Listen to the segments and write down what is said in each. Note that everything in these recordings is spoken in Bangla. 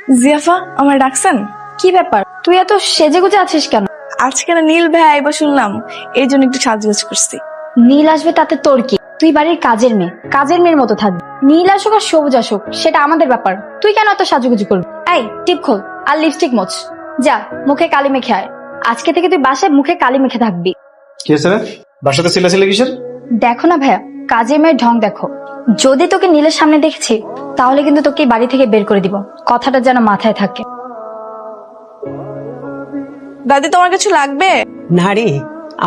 জিয়াফা, আমার ডাকছেন? কি ব্যাপার, তুই এত সেজেগুজে আছিস কেন? আজকে না নীল ভাই আইবা শুনলাম, এই জন্য একটু সাজগোজ করছি। নীল আসবে তাতে তোর কি? তুই বাড়ির কাজের মেয়ে, কাজের মেয়ের মতো থাকবি। নীল আসুক আর সবুজ আসুক সেটা আমাদের ব্যাপার, তুই কেন এত সাজুগুজু করবি? এই টিপ খোল আর লিপস্টিক মোছ, যা মুখে কালি মেখে আয়। আজকে থেকে তুই বাসায় মুখে কালি মেখে থাকবি। কি হয়েছে রে? বাসাতে ছিলে কিসের? দেখো না ভাইয়া, কাজের মেয়ের ঢং দেখো। যদি তোকে নীলের সামনে দেখছি তাহলে কিন্তু তোকে বাড়ি থেকে বের করে দিব, কথাটা যেন মাথায় থাকে। দাদি, তোমার কিছু লাগবে? না রে,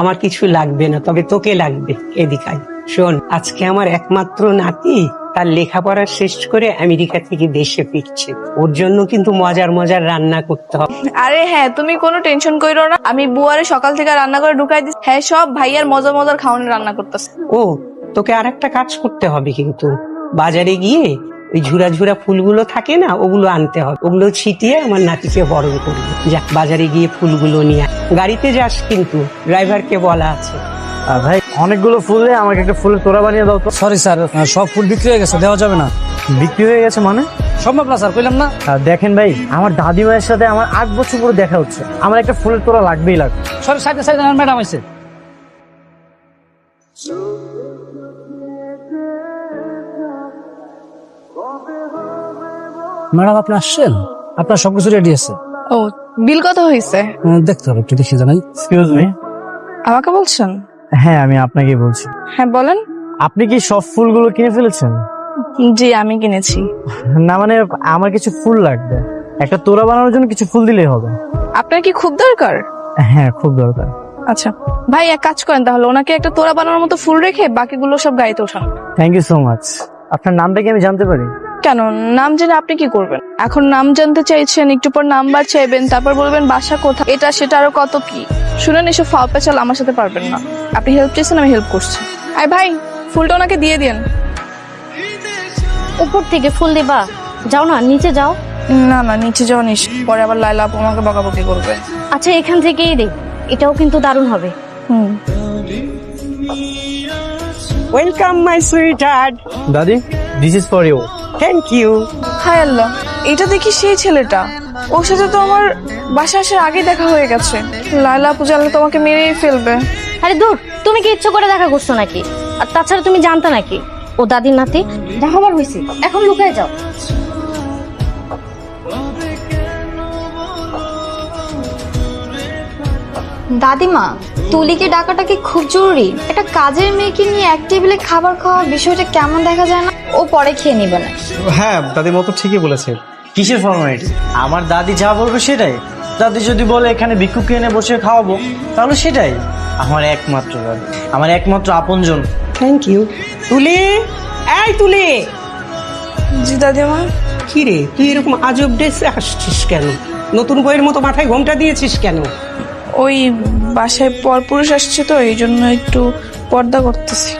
আমার কিছু লাগবে না, তবে তোকে লাগবে। এদিকাই শোন, আজকে আমার একমাত্র নাতি তার লেখাপড়া শেষ করে আমেরিকা থেকে দেশে ফিরছে। ওর জন্য কিন্তু মজার মজার রান্না করতে হবে। আরে হ্যাঁ, তুমি কোনো টেনশন কইরো না, আমি বুয়ারে সকাল থেকে রান্না করে ঢুকাই দিচ্ছি। হ্যাঁ, সব ভাইয়ার মজার মজার খাওয়ানো রান্না করতেছে। ও, তোকে আর একটা কাজ করতে হবে কিন্তু, বাজারে গিয়ে ওই ঝুরা ঝুরা ফুলগুলো থাকে না, ওগুলো আনতে হবে। ওগুলো ছিটিয়ে আমার নাতিকে বরণ করবি। যা বাজারে গিয়ে ফুলগুলো নিয়ে আয়। গাড়িতে যাস কিন্তু, ড্রাইভারকে বলা আছে। ভাই অনেকগুলো ফুল দিয়ে আমাকে একটা ফুলের তোড়া বানিয়ে দাও তো। সরি স্যার, সব ফুল বিক্রি হয়ে গেছে, দেওয়া যাবে না। বিক্রি হয়ে গেছে মানে? সম্ভব না স্যার, কইলাম না। দেখেন ভাই, আমার দাদিমায়ের সাথে আমার 8 বছর পরে দেখা হচ্ছে, আমার একটা ফুলের তোড়া লাগবেই লাগবে। সরি, সাইডে সাইডে ম্যাডাম আছে। ম্যাডাম আপনি আসছেন, আপনার সবকিছু রেডি আছে। ও, বিল কত হয়েছে? দেখতে হবে, একটু দেখে জানাই। Excuse me. আমাকে বলছেন? হ্যাঁ, আমি আপনাকেই বলছি। হ্যাঁ বলেন। আপনি কি সব ফুলগুলো কিনে ফেলেছেন? জি, আমি কিনেছি। না মানে, আমার কিছু ফুল লাগবে, একটা তোড়া বানানোর জন্য কিছু ফুল দিলেই হবে। আপনার কি খুব দরকার? হ্যাঁ, খুব দরকার। আচ্ছা ভাই, এক কাজ করেন তাহলে, ওনাকে একটা তোড়া বানানোর মতো ফুল রেখে বাকিগুলো সব গাড়িতে ওঠান। Thank you so much. আপনার নামটা কি আমি জানতে পারি? কেন, নাম জেনে আপনি কি করবেন? এখন নাম জানতে চাইছেন, একটু পর নাম্বার চাইবেন, তারপর বলবেন বাসা কোথায়, এটা সেটা আরো কত কি। শুনেন, এসব ফাও পেঁচাল আমার সাথে পারবেন না। আপনি হেল্প চাইছেন, আমি হেল্প করছি। আই ভাই, ফুলটা ওনাকে দিয়ে দিন। উপর থেকে ফুল দিবা? যাও না, নিচে যাও। না না, নিচে যাওয়া নিস, পরে আবার লাইলা আপু আমাকে বকাবকি করবে। আচ্ছা, এখান থেকেই দে, এটাও কিন্তু দারুণ হবে। Welcome my sweetheart. দাদি, this is for you. Thank you. হায় আল্লাহ, এটা দেখি সেই ছেলেটা। ওর সাথে তো আমার বাসা আসার আগে দেখা হয়ে গেছে। লাইলা আপু জানলে তোমাকে মেরেই ফেলবে। আরে দূর, তুমি কি ইচ্ছে করে দেখা করছো নাকি? আর তাছাড়া তুমি জানতে নাকি ও দাদির নাতি? দেখাবার হয়েছে, এখন লুকায় যাও। দাদিমা, তুলিকে ডাকাটা কি খুব জরুরি? একটা কাজের মেয়েকে নিয়ে এক টেবিলে খাবার খাওয়া বিষয়টা কেমন দেখা যায় না? ও পরে খেয়ে নিবে না। হ্যাঁ, দাদি মতো ঠিকই বলেছে। কিসের ফর্মালিটি? আমার দাদি যা বলবে সেটাই। দাদি যদি বলে এখানে ভিক্ষুককে এনে বসে খাওয়াবো, তাহলে সেটাই। আমার একমাত্র দাদি, আমার একমাত্র আপনজন। Thank you. তুলি, এই তুলি। জি দাদিমা। কি রে, তুই এরকম আজব ড্রেসে আসছিস কেন? নতুন বইয়ের মতো মাথায় ঘোমটা দিয়েছিস কেন? ওই বাসায় পরপুরুষ আসছে তো, এই জন্য একটু পর্দা করতেছি।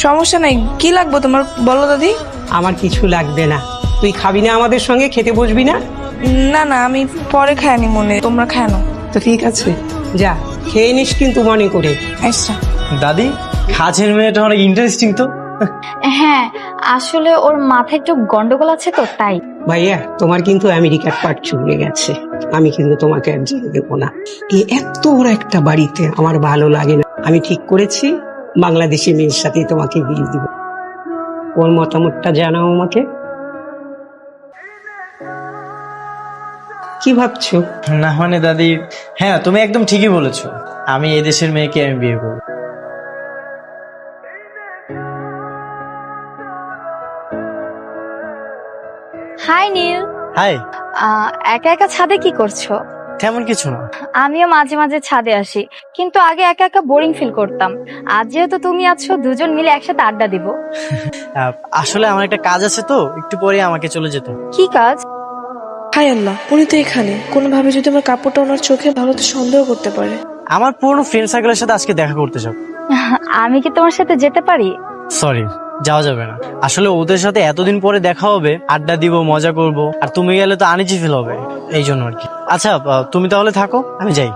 সমস্যা নাই, কি লাগবে তোমার বলো দাদি। আমার কিছু লাগবে না। তুই খাবি না আমাদের সঙ্গে? খেতে বসবি না? না না, আমি পরে খাইনি, মনে তোমরা খায় না। তো ঠিক আছে, যা খেয়ে নিস কিন্তু মনে করে। আচ্ছা। দাদি, কাজের মেয়েটা অনেক ইন্টারেস্টিং তো। হ্যাঁ, আসলে ওর মাথায় একটু গন্ডগোল আছে তো, তাই। ভাইয়া, তোমার কিন্তু আমেরিকার পাট চুকে গেছে। আমি কিন্তু তোমাকে আর যেতে দেবো না। এই এত বড় একটা বাড়িতে আমার ভালো লাগে না। আমি ঠিক করেছি, বাংলাদেশি মেয়ের সাথে তোমাকে বিয়ে দিব। ওর মতামতটা জানাও আমাকে। কি ভাবছো? না মানে দাদি, হ্যাঁ তুমি একদম ঠিকই বলেছো। আমি এই দেশের মেয়েকে আমি বিয়ে করবো। হাই নীল। হাই। একা একা ছাদে কি করছো? তেমন কিছু না। আমিও মাঝে মাঝে ছাদে আসি, কিন্তু আগে একা একা বোরিং ফিল করতাম। আজ যেহেতু তুমি আছো, দুজন মিলে একসাথে আড্ডা দিব। আসলে আমার একটা কাজ আছে তো, একটু পরে আমাকে চলে যেত। কি কাজ? হায় আল্লাহ, উনি তো এখানে। কোনোভাবে যদি আমার কাপড়টা ওনার চোখে ভালো, তো সন্দেহ করতে পারে। আমার পুরনো ফ্রেন্ড সার্কেলের সাথে আজকে দেখা করতে যাব। আমি কি তোমার সাথে যেতে পারি? সরি, যাওয়া যাবে না। আসলে ওদের সাথে এতদিন পরে দেখা হবে, আড্ডা দিব, মজা করব, আর তুমি গেলে তো আনিজি ফিল হবে, এই জন্য আর কি। আচ্ছা, তুমি তাহলে থাকো, আমি যাই।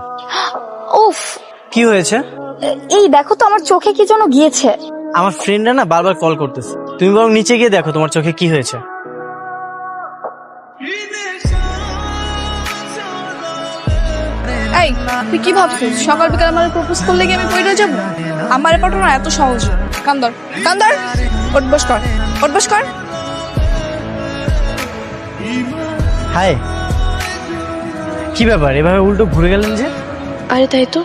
উফ, কি হয়েছে? এই দেখো তো, আমার চোখে কি যেন গিয়েছে। আমার ফ্রেন্ডরা না বারবার কল করতেছে, তুমি বরং নিচে গিয়ে দেখো তোমার চোখে কি হয়েছে। এই তুই কি ভাবছিস সকাল বিকাল আমার প্রপোজ করলে কি আমি পড়ে যাব? আমার ব্যাপারটা না এত সহজ না। কান্দর কান্দর, উঠবস কর, উঠবস কর। হাই, কি ব্যাপার এভাবে উল্টো ঘুরে গেলেন যে? আরে তাই তো,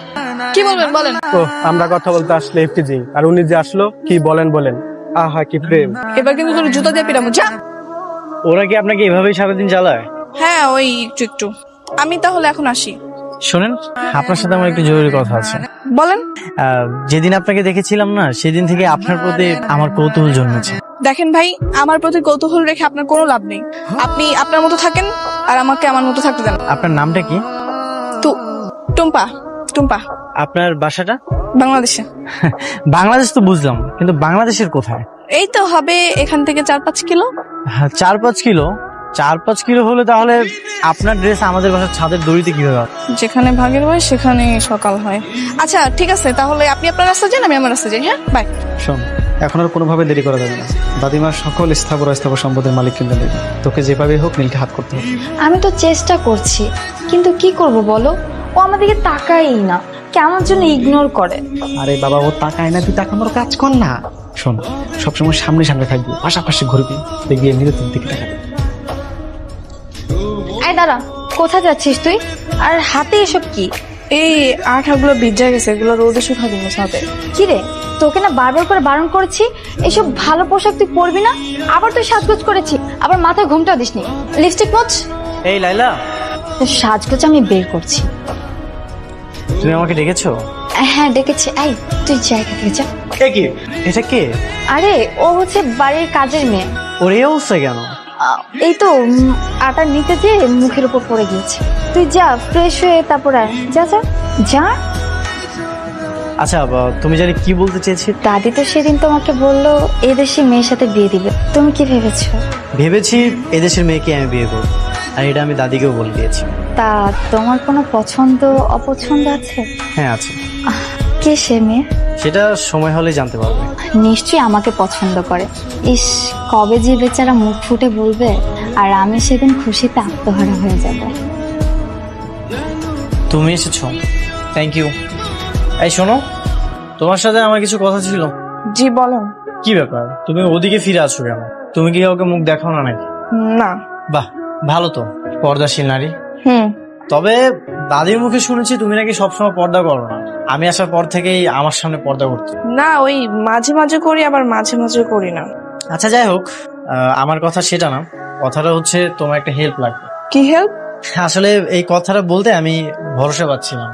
কি বলবেন বলেন। তো আমরা কথা বলতে আসলে এফটিজি, আর উনি যে আসলো কি বলেন বলেন। আহা কি প্রেম। এবার কিন্তু তোর জুতা দিয়ে পিরামু, যা। ওরা কি আপনাকে এভাবেই সারাদিন চালায়? হ্যাঁ ওই একটু একটু। আমি তাহলে এখন আসি। শোনেন, আপনার সাথে আমার একটু জরুরি কথা আছে। বলেন। যেদিন আপনাকে দেখেছিলাম না, সেদিন থেকে আপনার প্রতি আমার কৌতূহল জন্মেছে। দেখেন ভাই, আমার প্রতি কৌতূহল রেখে আপনার কোনো লাভ নেই। আপনি আপনার মতো থাকেন আর আমাকে আমার মতো থাকতে দেন। আপনার নামটা কি? টুম্পা। টুম্পা। আপনার বাসাটা? বাংলাদেশে। বাংলাদেশ তো বুঝলাম, কিন্তু বাংলাদেশের কোথায়? এই তো হবে এখান থেকে 4-5 কিলো। 4-5 কিলো? 4-5 কিলো হলে তাহলে আপনার ড্রেস আমাদের বাসার ছাদের দড়িতে কিভাবে আসে? যেখানে ভাগের হয় সেখানে সকাল হয়। আচ্ছা ঠিক আছে, তাহলে আপনি আপনার রাস্তা যান, আমি আমার রাস্তা যাই। হ্যাঁ বাই। শোন, এখন আর কোনোভাবে দেরি করা যাবে না। দাদিমার সকল স্থাবর অস্থাবর সম্পদের মালিক কিন্তু নেবে। তোকে যেভাবে হোক নীলকে হাত করতে হবে। আমি তো চেষ্টা করছি, কিন্তু কি করব বলো, ও আমাদেরকে তাকায়ই না, কেমন জন্য ইগনোর করে। আরে বাবা, ও তাকায় না, তুই তাকানোর কাজ কর না। শোন, সবসময় সামনে সামনে থাকবি, পাশাপাশি ঘুরবি, দেখবি এমনিতে তোর দিকে তাকাবে। এই দাঁড়া, কোথায় যাচ্ছিস তুই? আর হাতে এসব কি? এই আঠাগুলো ভিজে গেছে, এগুলো রোদে শুকা দিব সাথে। কি রে, তোকে না বারবার করে বারণ করেছি এসব ভালো পোশাক তুই পরবি না। আবার তুই সাজগোজ করেছি, আবার মাথায় ঘুমটা দিসনি। লিপস্টিক মোচ। এই লাইলা, তোর সাজগোজ আমি বের করছি। তুমি আমাকে ডেকেছো? হ্যাঁ ডেকেছি। এই তুই জায়গা থেকে যা। কি এটা কে? আরে ও হচ্ছে বাড়ির কাজের মেয়ে। ওর এই অবস্থা কেন? এই তো আটা নিতে যে মুখের উপর পড়ে গিয়েছে। তুই যা ফ্রেশ হয়ে তারপর আয়। যা যা যা। আচ্ছা, তুমি জানি কি বলতে চেয়েছি? দাদি তো সেদিন তোমাকে বললো এদেশি মেয়ের সাথে বিয়ে দিবে, তুমি কি ভেবেছো? ভেবেছি এদেশের মেয়েকে আমি বিয়ে করবো, আর এটা আমি দাদিকেও বলে দিয়েছি। তা তোমার কোনো পছন্দ অপছন্দ আছে? হ্যাঁ আছে। কে সে মেয়ে? সেটা সময় হলে জানতে পারবে। নিশ্চয়ই আমাকে পছন্দ করে। ইস, কবে যে বেচারা মুখ ফুটে বলবে, আর আমি সেদিন খুশিতে আত্মহারা হয়ে যাব। তুমি এসেছো, থ্যাংক ইউ। এই শোনো, তোমার সাথে আমার কিছু কথা ছিল। জি বলেন। কি ব্যাপার, তুমি ওদিকে ফিরে আসো কেন? তুমি কি কাউকে মুখ দেখাও না নাকি? না। বাহ, ভালো তো, পর্দাশীল নারী। হুম। তবে দাদির মুখে শুনেছি তুমি নাকি সবসময় পর্দা করো না। আমি আসার পর থেকেই আমার সামনে পর্দা করতে। না, ওই মাঝে মাঝে করি, আবার মাঝে মাঝে করি না। আচ্ছা যাই হোক, আমার কথা সেটা না। কথাটা হচ্ছে তোমার একটা হেল্প লাগবে। কি হেল্প? আসলে এই কথাটা বলতে আমি ভরসা পাচ্ছিলাম,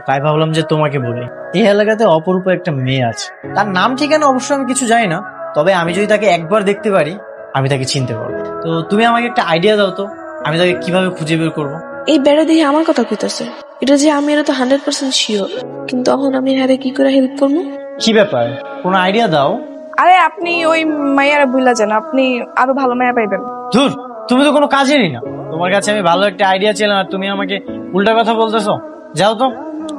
তাই ভাবলাম যে তোমাকে বলি। এই এলাকাতে অপরূপ একটা মেয়ে আছে, তার নাম ঠিকানা অবশ্য আমি কিছু জানি না, তবে আমি যদি তাকে একবার দেখতে পারি আমি তাকে চিনতে পারবো। তো তুমি আমাকে একটা আইডিয়া দাও তো, আমি তাকে কিভাবে খুঁজে বের করবো। এই বেড়া দিয়ে আমার কথা কইতাছে, এটা যে আমি এটা তো 100% শিওর, কিন্তু তখন আমি হারে কি করে হেল্প করবো? কি ব্যাপার, কোনো আইডিয়া দাও। আরে আপনি ওই মাইয়ারা বুইলা যান, আপনি আরো ভালো মায়া পাইবেন। ধুর, তুমি তো কোনো কাজেরই না। তোমার কাছে আমি ভালো একটা আইডিয়া ছিলাম আর তুমি আমাকে উল্টা কথা বলতেছো। যাও তো,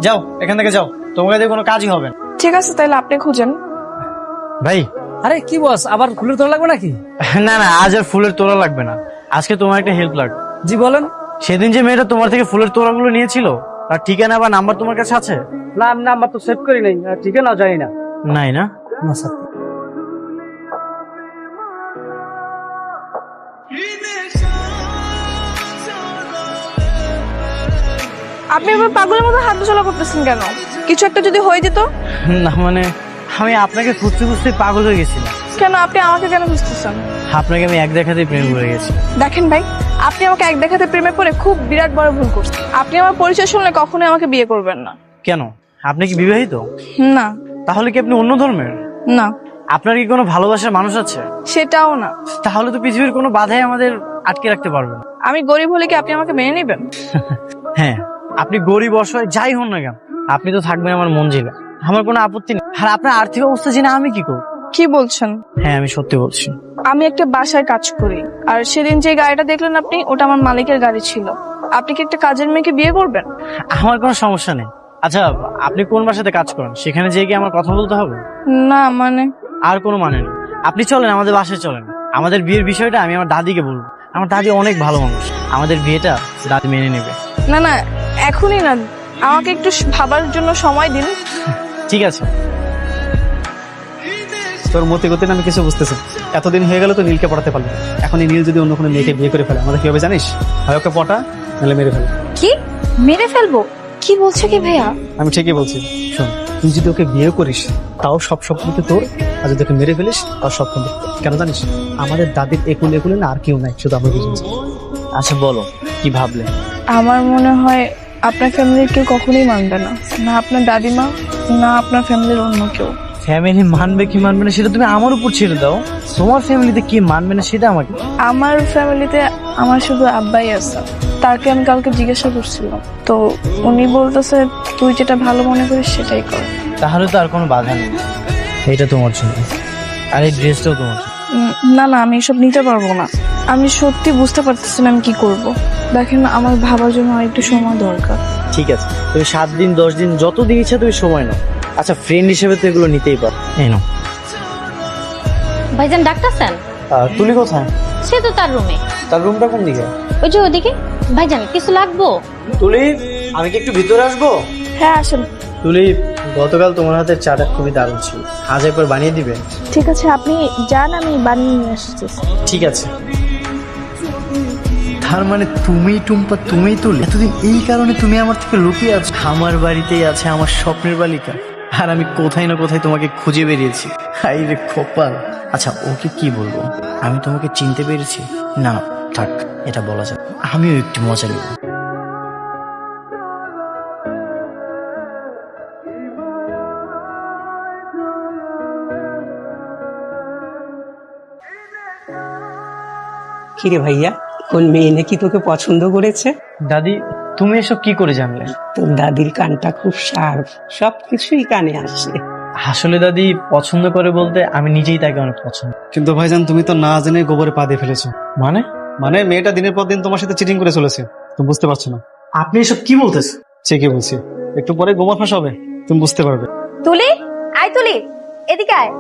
যাও এখান থেকে যাও, তোমার কাছে কোনো কাজই হবে না। ঠিক আছে, তাহলে আপনি খুঁজেন। ভাই, আরে কি বস, আবার ফুলের তোলা লাগবে নাকি? না না, আজ আর ফুলের তোড়া লাগবে না, আজকে তোমার একটা হেল্প লাগবে। জি বলেন। সেদিন যে মেয়েটা তোমার থেকে ফুলের তোড়াগুলো নিয়েছিল, তার ঠিকানা বা নাম্বার তোমার কাছে আছে? না, আমি নাম্বার তো সেভ করি নাই, ঠিক না, জানি না। নাই না? না স্যার। আপনি এবার পাগলের মতো হাঁটাচলা করতেছেন কেন? কিছু একটা যদি হয়ে যেত? না মানে আমি আপনাকে খুঁজতে খুঁজতে পাগল হয়ে গেছিলাম। কেন আপনি আমাকে কেন খুঁজতেছেন? আপনাকে আমি এক দেখাতেই প্রেম করে গেছি। দেখেন ভাই, আপনি আমাকে এক দেখাতে প্রেমে পড়ে খুব বিরাট বড় ভুল করছেন। আপনি আমার পরিচয় শুনলে কখনোই আমাকে বিয়ে করবেন না। কেন, আপনি কি বিবাহিত? না। তাহলে কি আপনি অন্য ধর্মের? না। আপনার কি কোনো ভালোবাসার মানুষ আছে? সেটাও না। তাহলে তো পৃথিবীর কোনো বাধাই আমাদের আটকে রাখতে পারবে না। আমি গরিব হলে কি আপনি আমাকে মেনে নেবেন? হ্যাঁ, আপনি গরিব অসহায় যাই হন না কেন, আপনি তো থাকবেন আমার মঞ্জিলে, আমার কোনো আপত্তি নেই। আর আপনার আর্থিক অবস্থা জেনে আমি কি করব? কি বলছেন? হ্যাঁ, আমি সত্যি বলছি। আমি একটা বাসায় কাজ করি, আর সেদিন যে গাড়িটা দেখলেন আপনি, ওটা আমার মালিকের গাড়ি ছিল। আপনি কি একটা কাজের মেয়েকে বিয়ে করবেন? আমার কোনো সমস্যা নেই। আচ্ছা, আপনি কোন বাসাতে কাজ করেন? সেখানে যেয়ে কি আমার কথা বলতে হবে? না মানে? আর কোনো মানে নেই, আপনি চলেন আমাদের বাসায় চলেন। আমাদের বিয়ের বিষয়টা আমি আমার দাদিকে বলবো। আমার দাদি অনেক ভালো মানুষ, আমাদের বিয়েটা দাদি মেনে নেবে। না না, এখনই না, আমাকে একটু ভাবার জন্য সময় দিন। ঠিক আছে। তোর মতে গতি আমি কিছু বুঝতেছি। এতদিন হয়ে গেল তো নীলকে পড়াতে পারলো, এখন এই নীল যদি অন্য কোনো মেয়েকে বিয়ে করে ফেলে আমাদের কি হবে জানিস? হয় ওকে পটা, নাহলে মেরে ফেলে। কি মেরে ফেলবো? কি বলছো কি ভাইয়া? আমি ঠিকই বলছি। শোন, তুই যদি ওকে বিয়ে করিস তাও সব স্বপ্ন তো তোর, আর যদি ওকে মেরে ফেলিস তাও স্বপ্ন তোর। কেন জানিস? আমাদের দাদির একুলে না আর কেউ নাই, শুধু আমরা বুঝেছি। আচ্ছা বলো কি ভাবলে? আমার মনে হয় আপনার ফ্যামিলির কেউ কখনোই মানবে না, না আপনার দাদিমা, না আপনার ফ্যামিলির অন্য কেউ। ফ্যামিলি মানবে কি মানবে না সেটা তুমি আমার উপর ছেড়ে দাও। তোমার ফ্যামিলিতে কি মানবে না সেটা আমাকে। আমার ফ্যামিলিতে আমার শুধু আব্বাই আছে। তাকে আমি কালকে জিজ্ঞাসা করছিলাম, তো উনি বলতেছে তুই যেটা ভালো মনে করিস সেটাই কর। তাহলে তো আর কোনো বাধা নেই। এটা তোমার জন্য, আর এই ড্রেসটাও তোমার জন্য। না না, আমি এসব নিতে পারবো না। আমি সত্যি বুঝতে পারতেছি না আমি কি করব। দেখেন, আমার ভাবার জন্য আর একটু সময় দরকার। ঠিক আছে, তুমি 7 দিন 10 দিন যত দিন ইচ্ছা তুমি সময় নাও। আচ্ছা ফ্রেন্ড হিসেবে তো এগুলো নিতেই পারো। এই নাও। ভাইজান ডাকতেছেন? তুলি কোথায়? সে তো তার রুমে। তার রুমটা কোন দিকে? ওই যে ওদিকে। ভাইজান কিছু লাগবো? তুলি, আমি কি একটু ভিতরে আসবো? হ্যাঁ আসেন। তুলি, গতকাল তোমার হাতের চাটা খুবই দারুণ ছিল, আজ একবার বানিয়ে দিবে? ঠিক আছে, আপনি যান, আমি বানিয়ে নিয়ে আসছি। ঠিক আছে। তার মানে তুমি টুম্পা, তুমি তুলি, এতদিন এই কারণে তুমি আমার থেকে লুকিয়ে আছো। আমার বাড়িতেই আছে আমার স্বপ্নের বালিকা, আর আমি কোথায় না কোথায় তোমাকে খুঁজে বেরিয়েছি। হাই রে কপাল। আচ্ছা ওকে কি বলবো? আমি তোমাকে চিনতে পেরেছি? না না থাক, এটা বলা যায়। আমিও একটু মজা নেব। কিরে ভাইয়া, কোন মেয়ে নাকি তোকে পছন্দ করেছে? দাদি, তুমি এসব কি করে জানলে? তোর দাদির কানটা খুব শার্প, সবকিছুই কানে আসে। আসলে দাদি পছন্দ করে বলতে আমি নিজেই তাকে অনেক পছন্দ। কিন্তু ভাইজান, তুমি তো না জেনে গোবরে পা দিয়ে ফেলেছো। মানে? মানে মেয়েটা দিনের পর দিন তোমার সাথে চিটিং করে চলেছে, তুমি বুঝতে পারছো না। আপনি এসব কি বলতেছেন? ঠিকই বলছি, একটু পরে গোবর ফাঁস হবে, তুমি বুঝতে পারবে। তুলি, আয় তুলি, এদিকে আয়।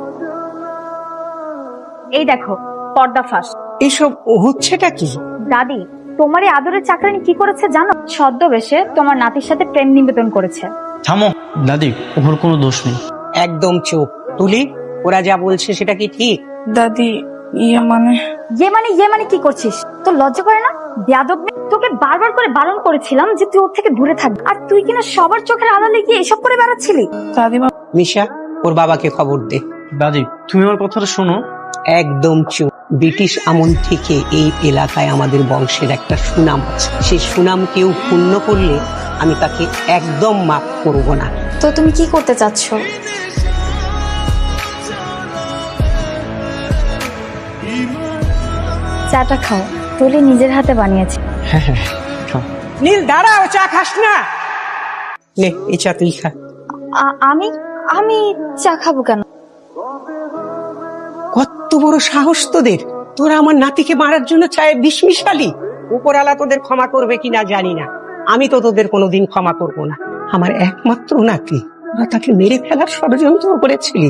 এই দেখো পর্দা ফাঁস। এসব হচ্ছেটা কি? দাদি তোমার এই আদরের চাকরানি কি করেছে জানো? ছদ্মবেশে তোমার নাতির সাথে প্রেম নিবেদন করেছে। থামো দাদি, ওর কোনো দোষ নেই। একদম চুপ। তুলি, ওরা যা বলছে সেটা কি ঠিক? দাদি, ইয়ে মানে কি করছিস? তোর লজ্জা করে না? বেয়াদব মেয়ে। তোকে বারবার করে বারণ করেছিলাম যে তুই ওর থেকে দূরে থাকবি, আর তুই কিনা সবার চোখের আড়ালে গিয়ে এসব করে বেড়াচ্ছিলি। দাদিমা। মিশা, ওর বাবাকে খবর দে। দাদি তুমি আমার কথাটা শোনো। একদম চুপ। ব্রিটিশ আমল থেকে এই এলাকায় আমাদের বংশের একটা সুনাম আছে, সেই সুনাম কেউ পূর্ণ করলে আমি তাকে একদম মাফ করব না। তো তুমি কি করতে চাচ্ছ? চাটা খাও, তুলি নিজের হাতে বানিয়েছে। নীল দাঁড়াও, চা খাস না? নে, এই চা তুই খা। আমি আমি চা খাবো কেন? কত বড় সাহস তোদের! তোরা আমার নাতিকে মারার জন্য চায়ে বিষ মিশালি। উপরালা তোদের ক্ষমা করবে কিনা জানি না, আমি তো তোদের কোনোদিন ক্ষমা করব না। আমার একমাত্র নাতি, ওরা তাকে মেরে ফেলার ষড়যন্ত্র করেছিলি।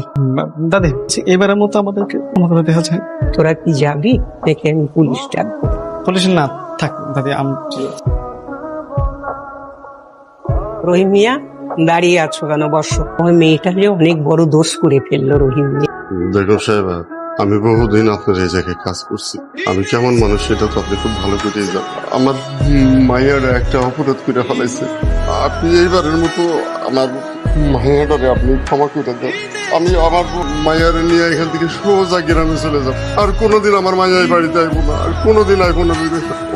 দাদি, এবারের মতো আমাদেরকে দেখা যায়। তোরা কি যাবি নাকি আমি পুলিশ ডাকবো? পুলিশ না, থাক দাদি। রহিম মিয়া, দাঁড়িয়ে আছো কেন? বসো। ওই মেয়েটা যে অনেক বড় দোষ করে ফেললো রহিম মিয়া। দেখো সাহেব, আমি বহুদিন আপনার এই জায়গায় কাজ করছি। আমি কেমন মানুষ সেটা তো আপনি খুব ভালো করে জানেন। আমার মায়ের একটা অপরাধ করে ফেলাইছে। আপনি এইবারের মতো আমার মায়াটারে আপনি ক্ষমা করে দেন। আমি আমার মায়ারে নিয়ে এখান থেকে সোজা গ্রামে চলে যাব। আর কোনোদিন আমার মায়া এই বাড়িতে আইবো না, আর কোনোদিন আইবো না।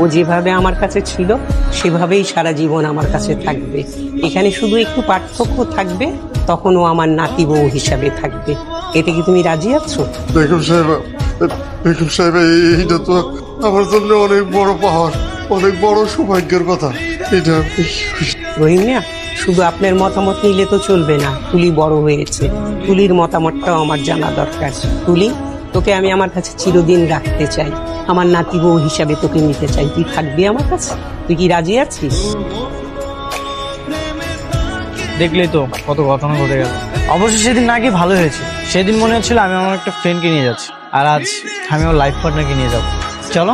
ও যেভাবে আমার কাছে ছিল সেভাবেই সারা জীবন আমার কাছে থাকবে। এখানে শুধু একটু পার্থক্য থাকবে, তখন ও আমার নাতি বউ হিসাবে থাকবে। এতে কি তুমি রাজি আছো? বেগম সাহেব, এইটা তো আমার জন্য অনেক বড় পাহাড়, অনেক বড় সৌভাগ্যের কথা। এটা রহিম মিয়া, শুধু আপনার মতামত নিলে তো চলবে না। তুলি বড় হয়েছে, তুলির মতামতটাও আমার জানা দরকার। তুলি, তোকে আমি আমার কাছে চিরদিন রাখতে চাই, আমার নাতি বউ হিসাবে তোকে নিতে চাই। তুই থাকবি আমার কাছে? তুই কি রাজি আছিস? দেখলেই তো কত ঘটনা ঘটে গেল। অবশ্যই সেদিন না গিয়ে ভালো হয়েছে। সেদিন মনে হচ্ছিল আমি আমার একটা ফ্রেন্ডকে নিয়ে যাচ্ছি, আর আজ আমি আমার লাইফ পার্টনারকে নিয়ে যাবো। চলো।